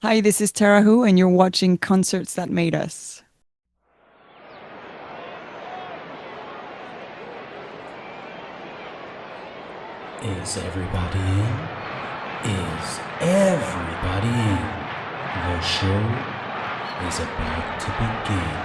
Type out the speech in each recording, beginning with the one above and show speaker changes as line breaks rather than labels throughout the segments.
Hi, this is Tarah Who, and you're watching Concerts That Made Us.
Is everybody in? Is everybody in? The show is about to begin.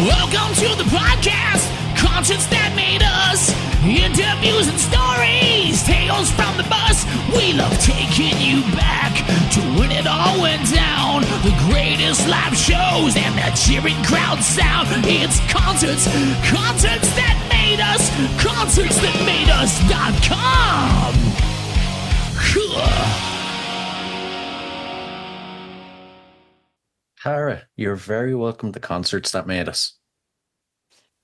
Welcome to the podcast, Concerts That Made Us. Interviews and stories, tales from the bus. We love taking you back to when it all went down. The greatest live shows and the cheering crowd sound. It's concerts, concerts that made us, concertsthatmadeus.com.
Tara, you're very welcome to Concerts That Made Us.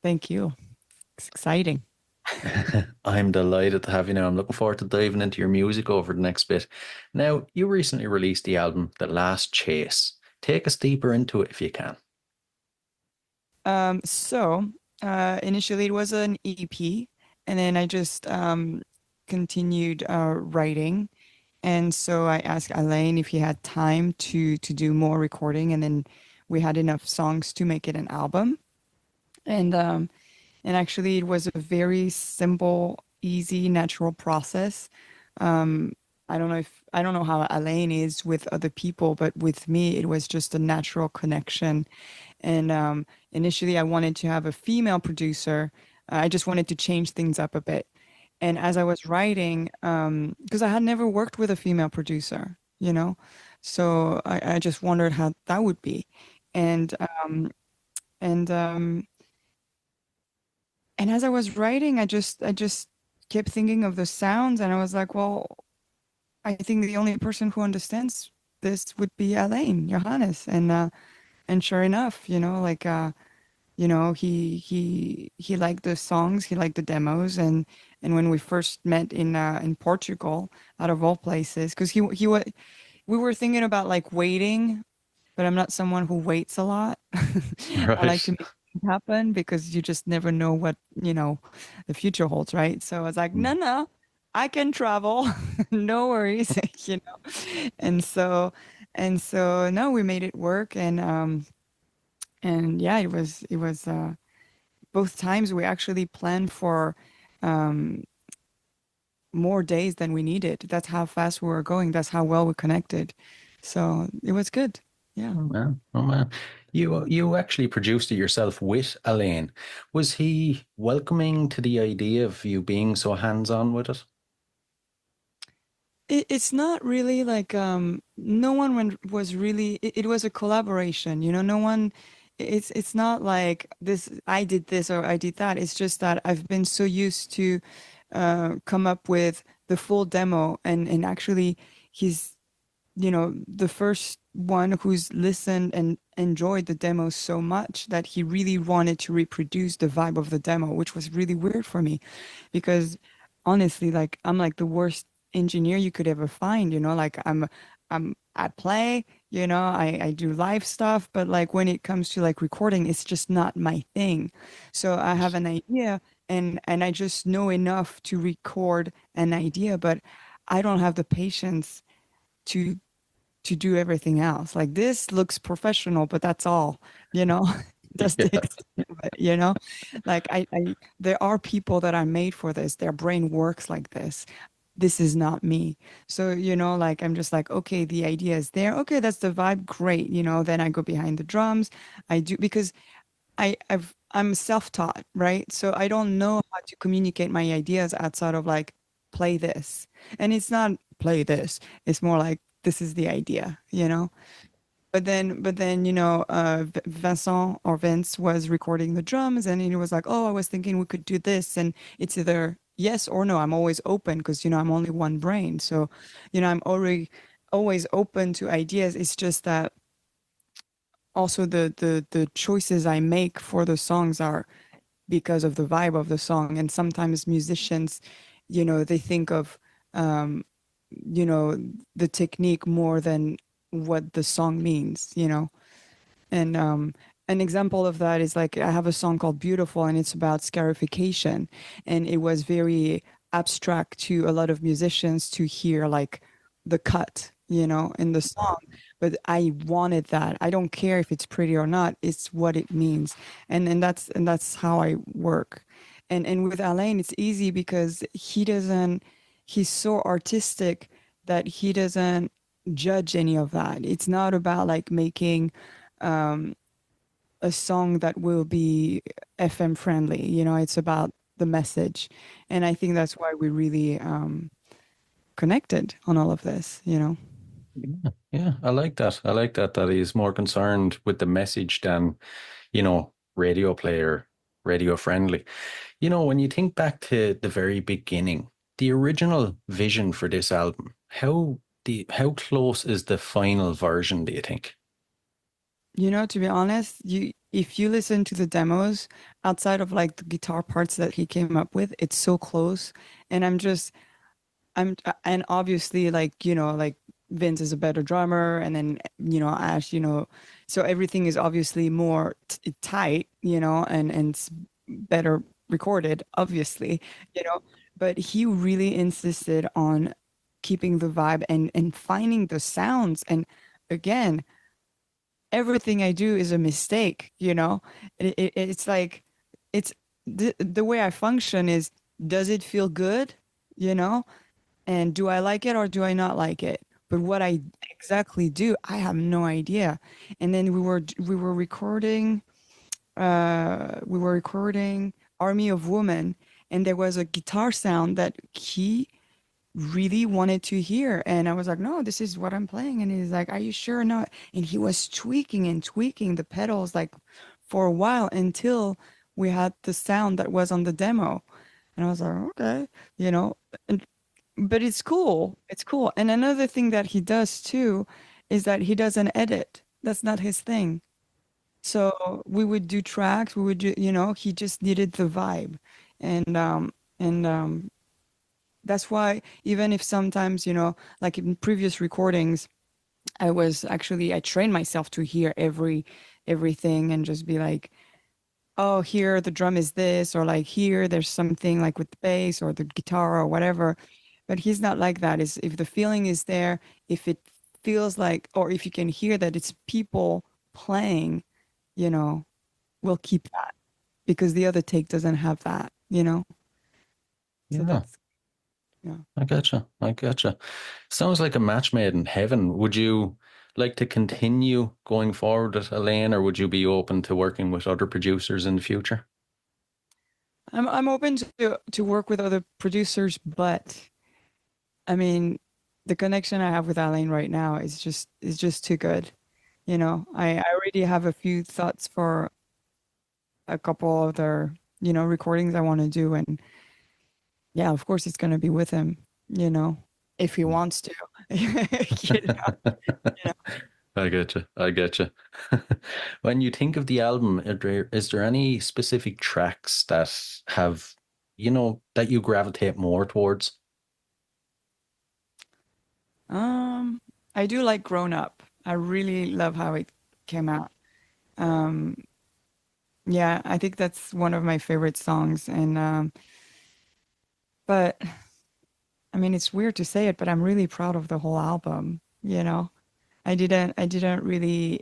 Thank you. It's exciting.
I'm delighted to have you now. I'm looking forward to diving into your music over the next bit. Now, you recently released the album The Last Chase. Take us deeper into it if you can.
Initially it was an EP, and then I just continued writing. And so I asked Alain if he had time to do more recording, and then we had enough songs to make it an album. And actually it was a very simple, easy, natural process. Um, I don't know how Alain is with other people, but with me it was just a natural connection. And initially I wanted to have a female producer. I just wanted to change things up a bit. And as I was writing, because I had never worked with a female producer, so I just wondered how that would be. And and um, and as I was writing, I just kept thinking of the sounds, and I was like, well, I think the only person who understands this would be Alain Johannes. And sure enough, he liked the songs, he liked the demos. And when we first met in Portugal, out of all places, because we were thinking about like waiting, but I'm not someone who waits a lot. I like to
Right.
make things happen because you just never know what, the future holds, right? So I was like, no, no, I can travel. No worries, you know. And so no, we made it work. And yeah, it was both times we actually planned for um more days than we needed. That's how fast we were going. That's how well we connected. So it was good. Yeah.
Oh man, oh man. You actually produced it yourself with Alain. Was he welcoming to the idea of you being so hands-on with it?
It's not really like no one was really it was a collaboration, no one. It's not like this, I did this or I did that. It's just that I've been so used to come up with the full demo. And actually he's, the first one who's listened and enjoyed the demo so much that he really wanted to reproduce the vibe of the demo, which was really weird for me because honestly, like I'm like the worst engineer you could ever find, like I play, I do live stuff, but like when it comes to like recording, it's just not my thing. So I have an idea, and I just know enough to record an idea, but I don't have the patience to do everything else. Like this looks professional, but that's all, you know. That's the
Yeah.
extent of it, you know. Like there are people that are made for this. Their brain works like this. This is not me. So, like I'm just like, okay, the idea is there. Okay, that's the vibe. Great. Then I go behind the drums. I do because I'm self-taught, right? So I don't know how to communicate my ideas outside of like play this. And it's not play this. It's more like this is the idea. But then, Vincent or Vince was recording the drums, and he was like, "Oh, I was thinking we could do this." And it's either yes or no. I'm always open because, I'm only one brain. So, I'm already always open to ideas. It's just that also the choices I make for the songs are because of the vibe of the song. And sometimes musicians, they think of um, the technique more than what the song means, you know. And an example of that is like I have a song called Beautiful, and it's about scarification. And it was very abstract to a lot of musicians to hear like the cut, you know, in the song. But I wanted that. I don't care if it's pretty or not, it's what it means. And that's how I work. And with Alain, it's easy because he's so artistic that he doesn't judge any of that. It's not about like making a song that will be FM friendly. You know, it's about the message. And I think that's why we really connected on all of this, you know.
Yeah, yeah, I like that. I like that he's more concerned with the message than, radio player, radio friendly. When you think back to the very beginning, the original vision for this album, how close is the final version, do you think?
You know, to be honest, if you listen to the demos outside of like the guitar parts that he came up with, it's so close. And and obviously like, you know, like Vince is a better drummer, and then, you know, Ash, you know, so everything is obviously more tight, you know, and it's better recorded, obviously, you know, but he really insisted on keeping the vibe and finding the sounds. And again, everything I do is a mistake, you know? It's like, it's the way I function is, does it feel good? You know? And do I like it or do I not like it? But what I exactly do, I have no idea. And then we were recording Army of Women, and there was a guitar sound that he really wanted to hear. And I was like, no, this is what I'm playing. And he's like, are you sure? No. And he was tweaking and tweaking the pedals like for a while until we had the sound that was on the demo. And I was like, okay, you know, and, but it's cool. It's cool. And another thing that he does too is that he doesn't edit. That's not his thing. So we would do tracks, we would do, you know, he just needed the vibe. And that's why even if sometimes, you know, like in previous recordings, I trained myself to hear everything and just be like, oh, here the drum is this, or like here there's something like with the bass or the guitar or whatever. But he's not like that. Is if the feeling is there, if it feels like, or if you can hear that it's people playing, you know, we'll keep that because the other take doesn't have that, you know? So
Yeah,
that's, yeah.
I gotcha. I gotcha. Sounds like a match made in heaven. Would you like to continue going forward with Elaine, or would you be open to working with other producers in the future?
I'm open to work with other producers, but I mean, the connection I have with Alain right now is just too good. You know, I already have a few thoughts for a couple other, you know, recordings I want to do, and yeah, of course it's gonna be with him, you know, if he wants to. You know, you know.
I get you. I get you. When you think of the album, is there any specific tracks that have, that you gravitate more towards?
Um, I do like Grown Up. I really love how it came out. Um, yeah, I think that's one of my favorite songs, and but I mean, it's weird to say it, but I'm really proud of the whole album, you know. I didn't really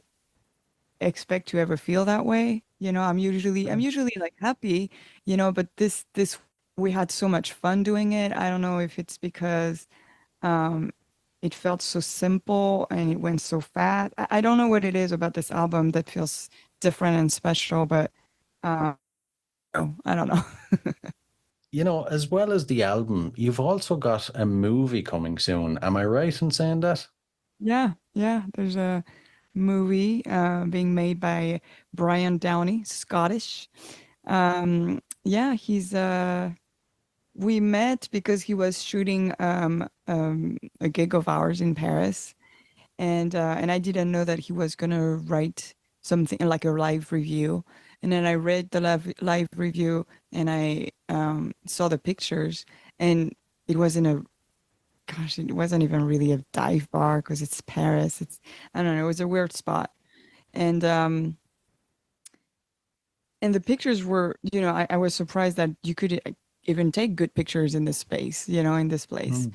expect to ever feel that way. You know, I'm usually like happy, you know, but this we had so much fun doing it. I don't know if it's because um it felt so simple and it went so fast. I don't know what it is about this album that feels different and special, but um I don't know.
As well as the album, you've also got a movie coming soon. Am I right in saying that?
Yeah, yeah, there's a movie being made by Brian Downey, Scottish. Yeah, he's we met because he was shooting a gig of ours in Paris, and I didn't know that he was gonna write something like a live review. And then I read the live review, and I saw the pictures, and it was in a gosh, it wasn't even really a dive bar because it's Paris. I don't know, it was a weird spot. And and the pictures were, I was surprised that you could even take good pictures in this space, in this place.
Mm.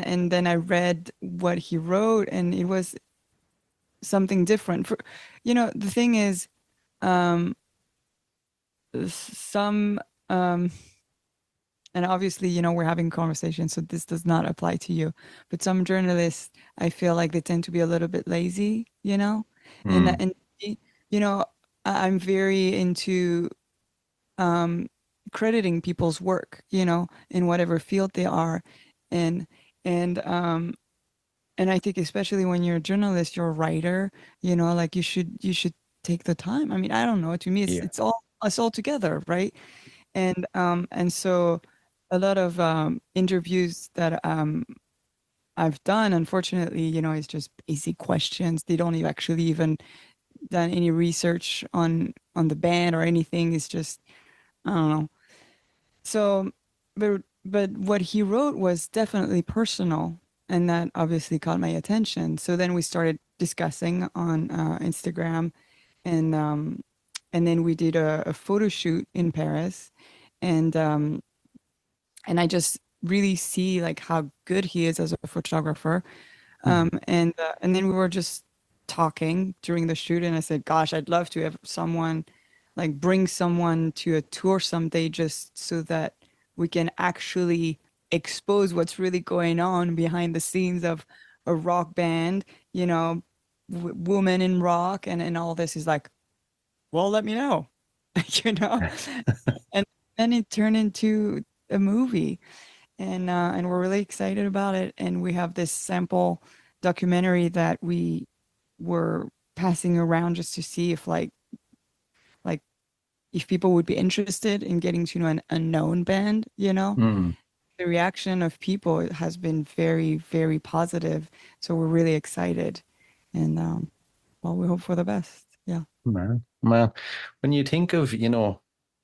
And then I read what he wrote, and it was something different. The thing is, um, some, um, and obviously, we're having conversations, so this does not apply to you. But some journalists, I feel like they tend to be a little bit lazy, and
Mm.
you know, I'm very into um, crediting people's work, in whatever field they are, and and um, and I think especially when you're a journalist, you're a writer, like you should take the time. I mean, I don't know. To me, it's
Yeah.
it's all us all together, right? And so a lot of interviews that I've done, unfortunately, is just basic questions. They don't actually even done any research on the band or anything. It's just I don't know. So, but what he wrote was definitely personal, and that obviously caught my attention. So then we started discussing on Instagram, and and then we did a photo shoot in Paris, and and I just really see like how good he is as a photographer.
Mm.
And then we were just talking during the shoot, and I said, "Gosh, I'd love to have someone, like, bring someone to a tour someday, just so that we can actually expose what's really going on behind the scenes of a rock band, woman in rock, and all this." Is like, well, let me know, you know, and then it turned into a movie, and we're really excited about it. And we have this sample documentary that we were passing around just to see if like if people would be interested in getting to know an unknown band.
Mm.
The reaction of people has been very, very positive, so we're really excited, and well, we hope for the best. Yeah.
Man, when you think of,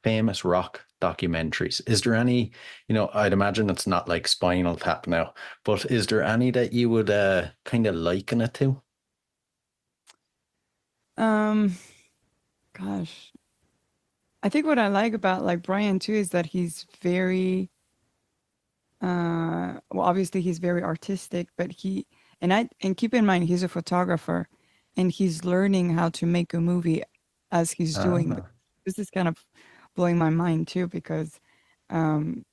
famous rock documentaries, is there any, I'd imagine it's not like Spinal Tap now, but is there any that you would kind of liken it to?
um Gosh, I think what I like about like Brian too is that he's very well, obviously he's very artistic, but and keep in mind he's a photographer, and he's learning how to make a movie as he's doing
Ah.
this. Is kind of blowing my mind too, because um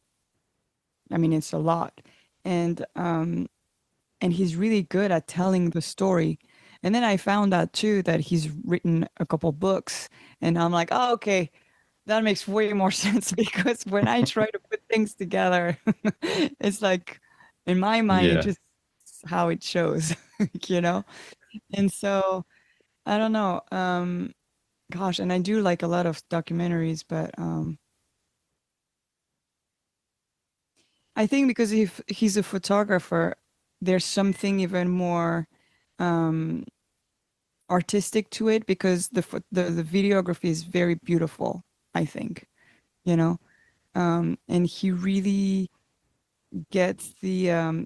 I mean, it's a lot. And um and he's really good at telling the story. And then I found out too that he's written a couple books, and I'm like, oh, okay, that makes way more sense, because when I try to put things together, it's like in my mind, it
Yeah.
just how it shows, you know? And so I don't know. Gosh, and I do like a lot of documentaries, but I think because if he's a photographer, there's something even more um, artistic to it, because the videography is very beautiful, I think, you know? And he really gets the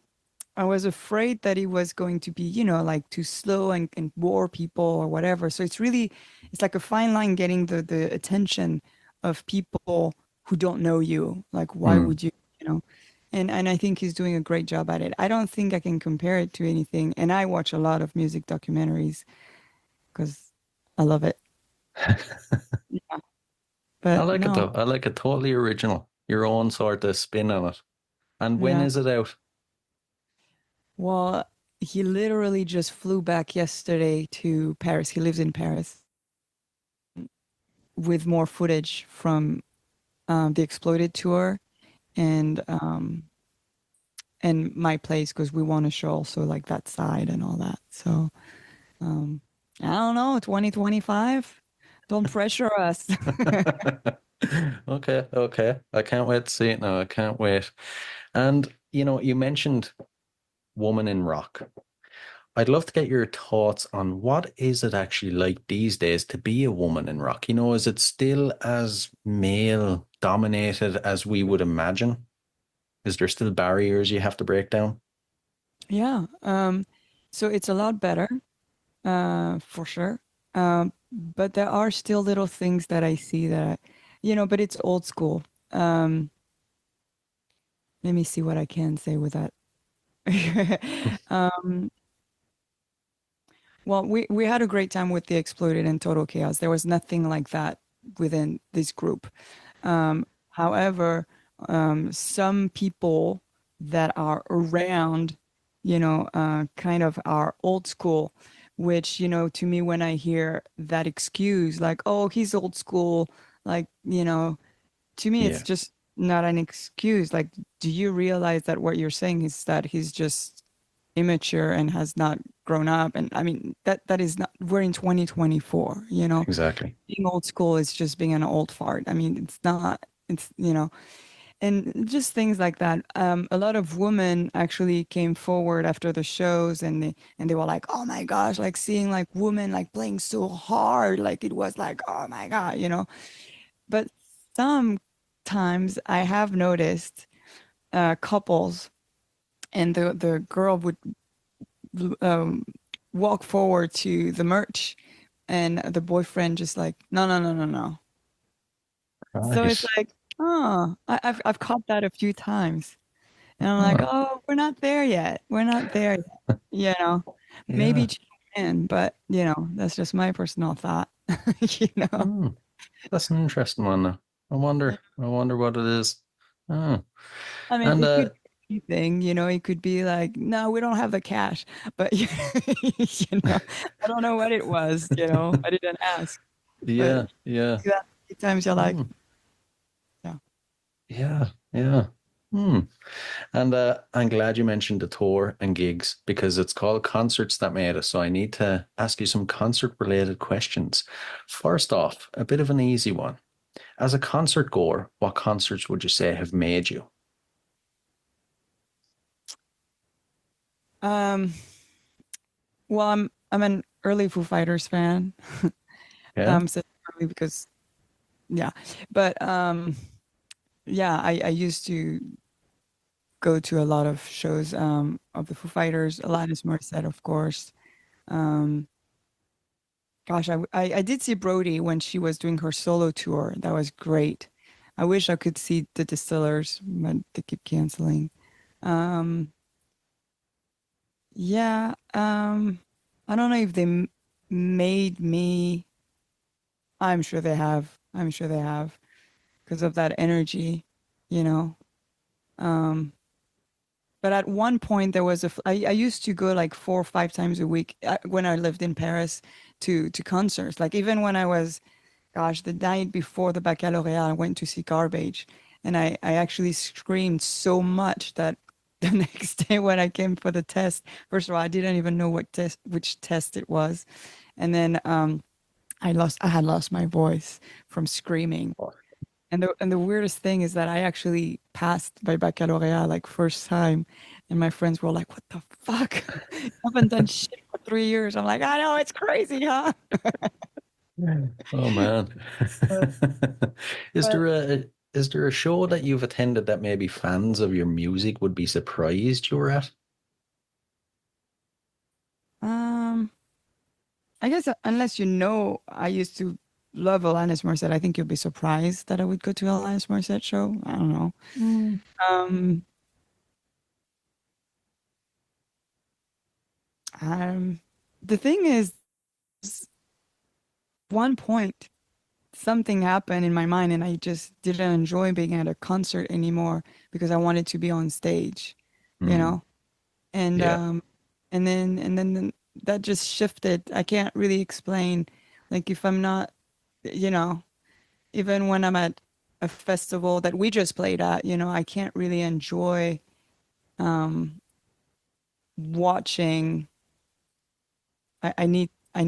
I was afraid that it was going to be, like too slow and bore people or whatever. So it's like a fine line getting the attention of people who don't know you. Like, why
Mm.
would you, you know? And I think he's doing a great job at it. I don't think I can compare it to anything. And I watch a lot of music documentaries because I love it. Yeah.
I
But
like it
no,
though. I like it totally original, your own sort of spin on it. And when
yeah.
is it out?
Well, he literally just flew back yesterday to Paris. He lives in Paris, with more footage from the Exploited tour, and my place, because we want to show also like that side and all that. So um, I don't know, 2025. Don't pressure us.
Okay, okay. I can't wait to see it now. I can't wait. And, you mentioned Woman in Rock. I'd love to get your thoughts on what is it actually like these days to be a woman in rock? Is it still as male dominated as we would imagine? Is there still barriers you have to break down?
Yeah. So it's a lot better, for sure. But there are still little things that I see that, but it's old school. Um, Let me see what I can say with that. um, well, we had a great time with the Exploited and Total Chaos. There was nothing like that within this group. However, some people that are around, kind of are old school, which, to me, when I hear that excuse, like, oh, he's old school, like, to me, it's
Yeah,
just not an excuse. Like, do you realize that what you're saying is that he's just immature and has not grown up? And I mean, that is not, we're in 2024,
exactly.
being old school is just being an old fart. I mean, it's not, and just things like that. A lot of women actually came forward after the shows, and they were like, "Oh my gosh!" Like seeing like women like playing so hard, like it was like, "Oh my God." But sometimes I have noticed couples, and the girl would um, walk forward to the merch, and the boyfriend just like, "No, no, no, no, no." So it's
Right.
like, oh, I've caught that a few times. And I'm like,
Huh.
oh, we're not there yet. We're not there yet. You know, maybe
Yeah.
check in, but that's just my personal thought. You know,
Hmm. That's an interesting one. Though.
Yeah.
I wonder what it is. Oh.
I mean,
And
it could be anything. It could be like, no, we don't have the cash, but I don't know what it was. I didn't ask, but
yeah, yeah.
that few times you're like,
Hmm.
yeah.
Yeah, yeah. Hmm. And I'm glad you mentioned the tour and gigs because it's called Concerts That Made Us. So I need to ask you some concert related questions. First off, a bit of an easy one. As a concert goer, what concerts would you say have made you?
Um, well, I'm an early Foo Fighters fan.
Yeah.
So early because yeah, but yeah, I used to go to a lot of shows of the Foo Fighters, Alanis Morissette, of course. Um, gosh, I did see Brody when she was doing her solo tour. That was great. I wish I could see the Distillers, but they keep canceling. Um, yeah, I don't know if they made me. I'm sure they have. I'm sure they have because of that energy, you know. Um, But at one point, there was I used to go like 4 or 5 times a week when I lived in Paris to concerts. Like even when I was, gosh, the night before the baccalaureate, I went to see Garbage, and I actually screamed so much that the next day when I came for the test, first of all, I didn't even know which test it was, and then I had lost my voice from screaming. And the weirdest thing is that I actually passed by baccalaureate like first time, and my friends were like, "What the fuck? You haven't done shit for 3 years." I'm like, "I know it's crazy, huh?"
Oh man.
But,
Is
but
there a show that you've attended that maybe fans of your music would be surprised you were at?
um, I guess unless I used to love Alanis Morissette, I think you'll be surprised that I would go to Alanis Morissette show. I don't know.
Mm.
Um, um, the thing is, one point something happened in my mind and I just didn't enjoy being at a concert anymore because I wanted to be on stage, you
Mm.
know? And
Yeah.
and then that just shifted. I can't really explain. Like if I'm not, you know, even when I'm at a festival that we just played at, I can't really enjoy um watching. I need I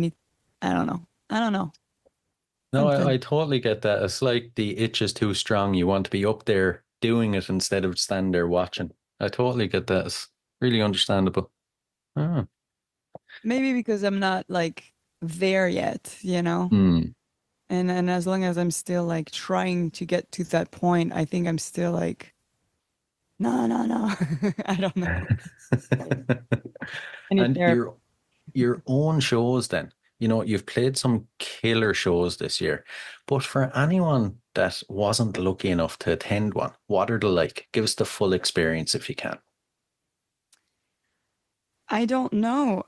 don't know. I don't know.
No, I
Something.
totally get that. It's like the itch is too strong. You want to be up there doing it instead of stand there watching. I totally get that. It's really understandable. Ah.
Maybe because I'm not like there yet,
Hmm.
And as long as I'm still like trying to get to that point, I think I'm still like No, no, no. I don't know. Any
And
therapy.
your own shows then. You know, you've played some killer shows this year, but for anyone that wasn't lucky enough to attend one, what are they like? Give us the full experience if you can.
I don't know.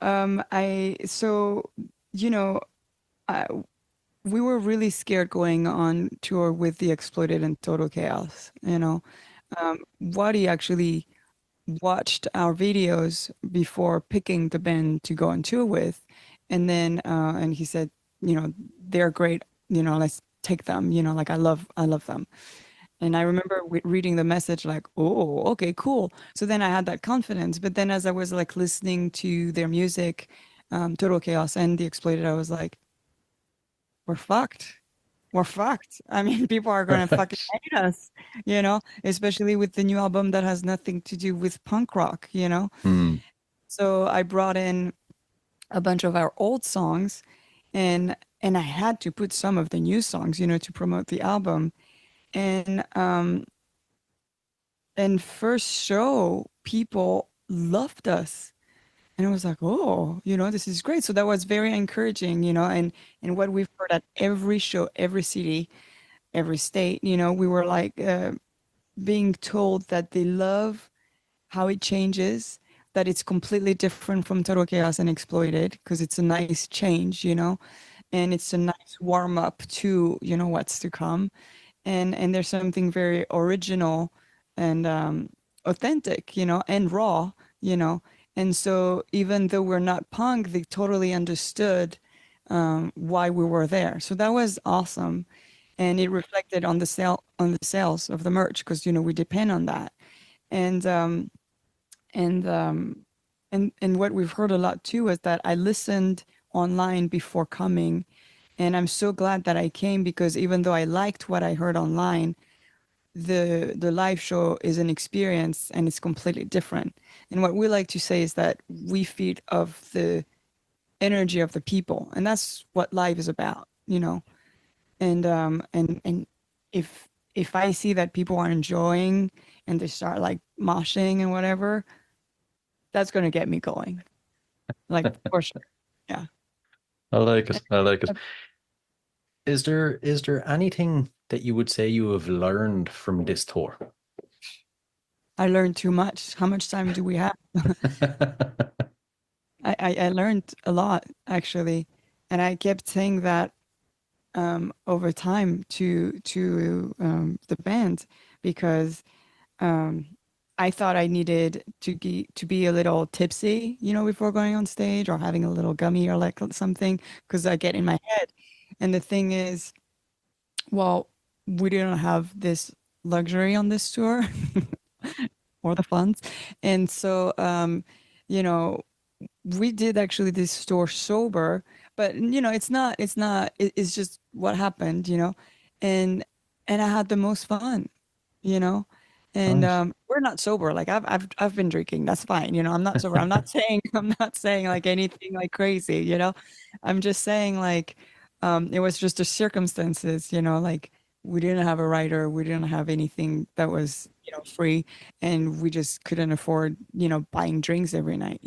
So, you know, I, we were really scared going on tour with the Exploited and Total Chaos. Wadi actually watched our videos before picking the band to go on tour with, and he said, they're great. Let's take them. Like I love them. And I remember reading the message like, oh, okay, cool. So then I had that confidence. But then as I was like listening to their music, Total Chaos and The Exploited, I was like, we're fucked. We're fucked. I mean, people are gonna fucking hate us, especially with the new album that has nothing to do with punk rock.
Hmm.
So I brought in a bunch of our old songs, and I had to put some of the new songs, to promote the album. And first show, people loved us. And I was like, oh, this is great. So that was very encouraging, and what we've heard at every show, every city, every state, we were like being told that they love how it changes, that it's completely different from Total Chaos and Exploited because it's a nice change, and it's a nice warm up to, what's to come. And there's something very original and authentic, and raw, you know. And so even though we're not punk, they totally understood why we were there. So that was awesome, and it reflected on the sales of the merch because we depend on that. And and um, and what we've heard a lot too is that I listened online before coming, and I'm so glad that I came because even though I liked what I heard online, the live show is an experience and it's completely different. And what we like to say is that we feed off the energy of the people, and that's what live is about. And if I see that people are enjoying and they start like moshing and whatever, that's going to get me going, like for sure. Yeah.
I like it.
And
I like it. Is there anything that you would say you have learned from this tour?
I learned too much. How much time do we have? I learned a lot actually, and I kept saying that over time to the band because um, I thought I needed to be a little tipsy, before going on stage or having a little gummy or like something because I get in my head. And the thing is, well, we didn't have this luxury on this tour or the funds, and so you know we did actually this tour sober, but it's just what happened, and I had the most fun, you know and
Nice.
we're not sober. Like I've been drinking, that's fine, I'm not sober. I'm not saying like anything like crazy, I'm just saying like it was just the circumstances, like we didn't have a writer, we didn't have anything that was free, and we just couldn't afford buying drinks every night,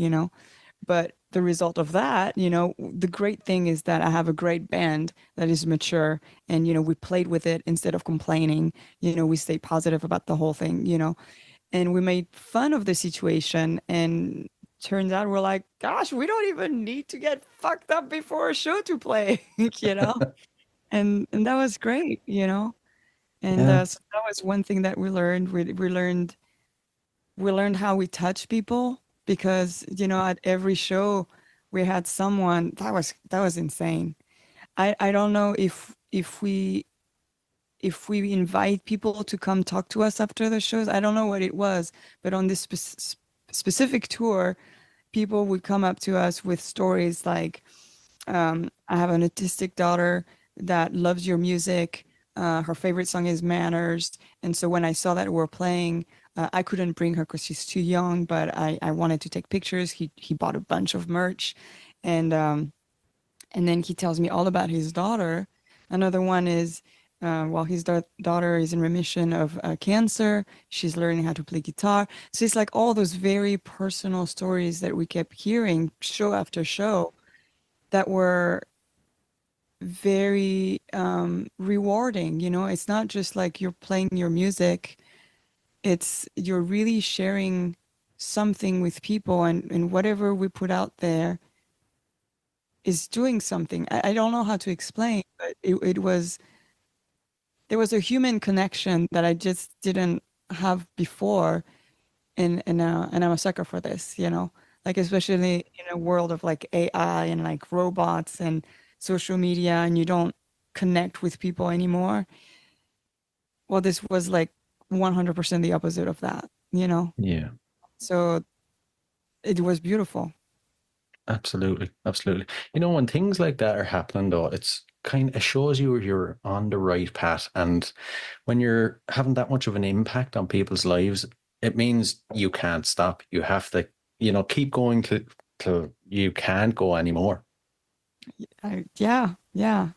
but the result of that, the great thing is that I have a great band that is mature, and, we played with it instead of complaining. We stayed positive about the whole thing, and we made fun of the situation. And turns out we're like, gosh, we don't even need to get fucked up before a show to play, you know? And that was great, And
Yeah.
so that was one thing that we learned. We learned how we touch people because at every show we had someone that was insane. I don't know if we invite people to come talk to us after the shows. I don't know what it was, but on this specific tour, people would come up to us with stories like, I have an autistic daughter that loves your music. Her favorite song is Manners. And so when I saw that we were playing, I couldn't bring her because she's too young, but I wanted to take pictures. He bought a bunch of merch. And then he tells me all about his daughter. Another one is while his daughter is in remission of cancer. She's learning how to play guitar. So it's like all those very personal stories that we kept hearing show after show that were very rewarding. You know, it's not just like you're playing your music, it's you're really sharing something with people, and whatever we put out there is doing something. I don't know how to explain, but it was there was a human connection that I just didn't have before, and I'm a sucker for this, you know, like especially in a world of like AI and like robots and social media, and you don't connect with people anymore. Well, this was like 100% the opposite of that, you know.
Yeah.
So it was beautiful.
Absolutely, absolutely. You know, when things like that are happening, though, it shows you you're on the right path. And when you're having that much of an impact on people's lives, it means you can't stop. You have to, keep going till you can't go anymore.
Yeah, yeah.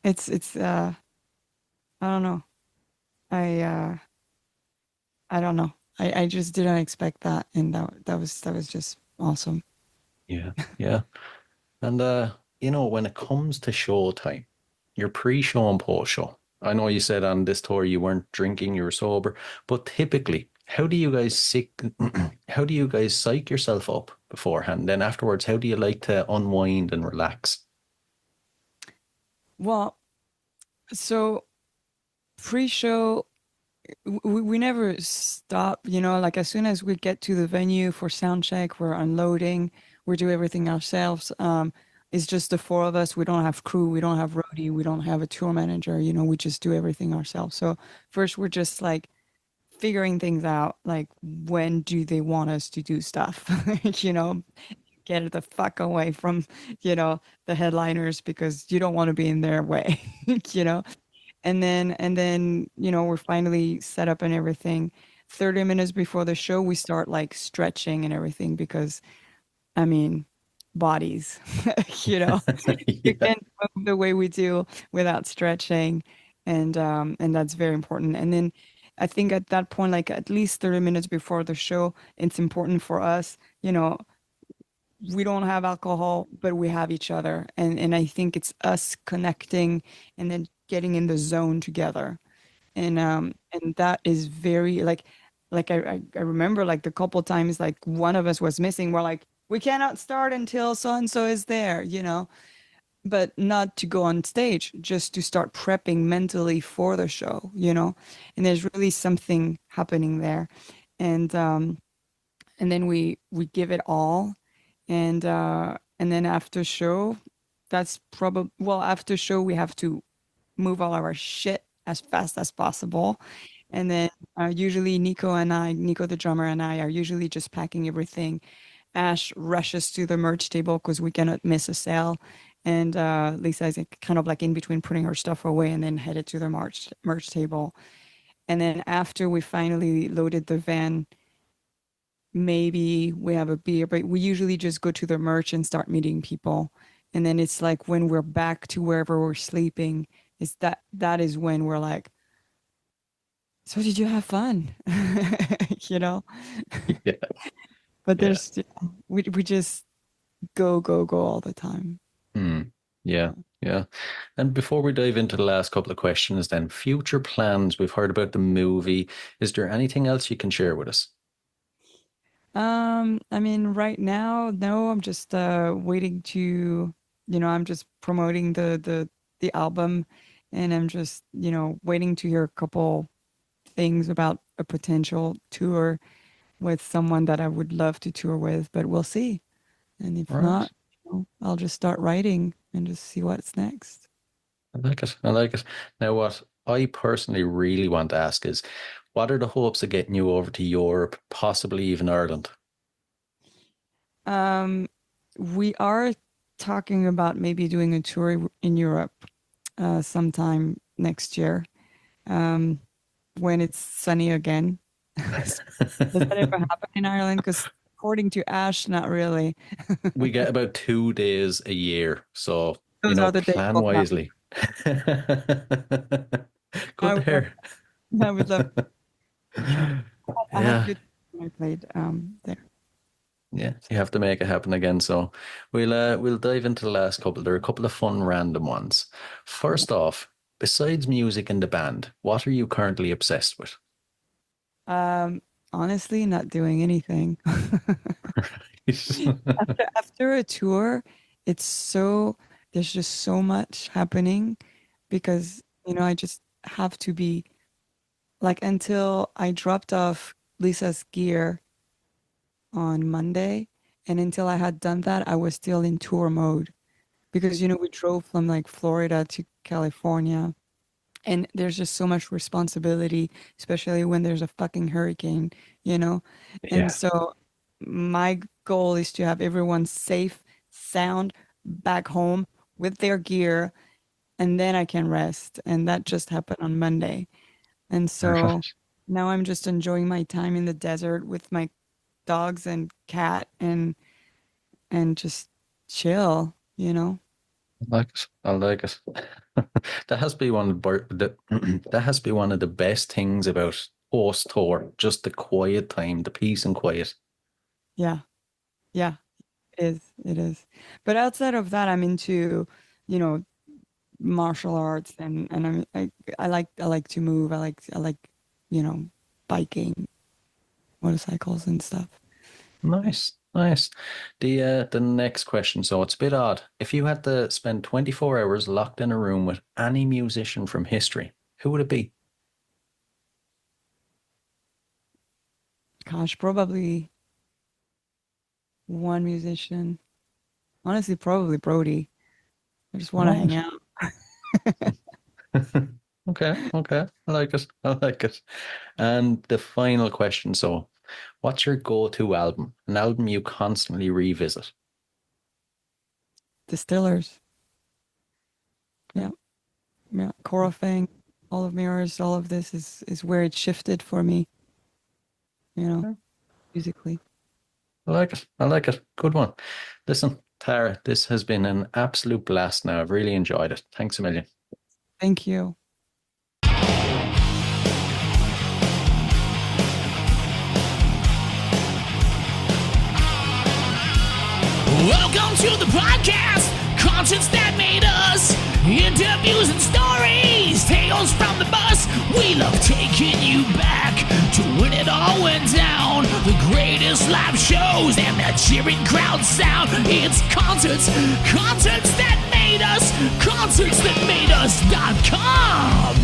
It's I don't know. I I don't know. I just didn't expect that, and that was just awesome.
Yeah, yeah. And when it comes to show time, your pre-show and post-show. I know you said on this tour you weren't drinking, you were sober, but typically, how do you guys psych yourself up beforehand? Then afterwards, how do you like to unwind and relax?
Well, so pre-show we never stop, you know, like as soon as we get to the venue for sound check, we're unloading, we do everything ourselves. It's just the four of us. We don't have crew, we don't have roadie, we don't have a tour manager, you know, we just do everything ourselves. So first we're just like figuring things out, like when do they want us to do stuff? You know, get the fuck away from, you know, the headliners because you don't want to be in their way, you know. And then you know we're finally set up and everything. 30 minutes before the show we start like stretching and everything because I mean bodies, you know, you
Yeah.
can't move the way we do without stretching, and that's very important. And then I think at that point, like at least 30 minutes before the show, it's important for us, you know, we don't have alcohol, but we have each other. And I think it's us connecting and then getting in the zone together. And that is very like I remember like the couple times like one of us was missing. We're like, we cannot start until so and so is there, you know, but not to go on stage, just to start prepping mentally for the show, you know. And there's really something happening there. And and then we give it all, and then after show, that's probably well after show we have to move all our shit as fast as possible. And then usually Nico the drummer and I are usually just packing everything. Ash rushes to the merch table because we cannot miss a sale. And Lisa is kind of like in between putting her stuff away and then headed to the merch table. And then after we finally loaded the van, maybe we have a beer, but we usually just go to the merch and start meeting people. And then it's like when we're back to wherever we're sleeping, is that is when we're like, so did you have fun? You know?
Yeah.
But
Yeah.
there's we just go all the time.
Hmm. Yeah. Yeah. And before we dive into the last couple of questions, then future plans. We've heard about the movie. Is there anything else you can share with us?
I mean, right now, no, I'm just waiting to, you know, I'm just promoting the album, and I'm just, you know, waiting to hear a couple things about a potential tour with someone that I would love to tour with, but we'll see. And if
All right.
not, you know, I'll just start writing and just see what's next.
I like it. I like it. Now, what I personally really want to ask is, what are the hopes of getting you over to Europe, possibly even Ireland?
Um, we are talking about maybe doing a tour in Europe sometime next year, um, when it's sunny again. Does that ever happen in Ireland? Because according to Ash, not really.
We get about 2 days a year, so
Those are the days
plan
we'll come.
wisely.
I
Good to
would love,
hear.
I would love for sure. I had
Yeah.
good when I played there.
Yeah, you have to make it happen again. So we'll dive into the last couple. There are a couple of fun random ones. First off, besides music and the band, what are you currently obsessed with?
Um, Honestly, not doing anything. After a tour, it's so there's just so much happening because, I just have to be like until I dropped off Lisa's gear on Monday, and until I had done that, I was still in tour mode because, we drove from like Florida to California, and there's just so much responsibility, especially when there's a fucking hurricane, you know? And
Yeah.
so my goal is to have everyone safe, sound back home with their gear, and then I can rest. And that just happened on Monday. And so now I'm just enjoying my time in the desert with my dogs and cat and just chill.
I like it. I like it. That has to be one of that has to be one of the best things about post tour, just the quiet time, the peace and quiet.
Yeah. Yeah. It is. It is. But outside of that, I'm into, you know, martial arts and I like to move. I like, biking, motorcycles and stuff.
Nice, nice. The next question. So it's a bit odd. If you had to spend 24 hours locked in a room with any musician from history, who would it be?
Gosh, probably one musician. Honestly, probably Brody. I just want to hang
Right.
out.
Okay, okay. I like it. I like it. And the final question. So, what's your go-to album? An album you constantly revisit?
Distillers. Yeah. Yeah. Cora Fang, all of Mirrors, all of this is where it shifted for me,
Yeah,
musically.
I like it. I like it. Good one. Listen, Tara, this has been an absolute blast now. I've really enjoyed it. Thanks a million.
Thank you.
Welcome to the podcast, concerts that made us, interviews and stories, tales from the bus. We love taking you back to when it all went down. The greatest live shows and that cheering crowd sound. It's concerts, concerts that made us, concerts that made us.com.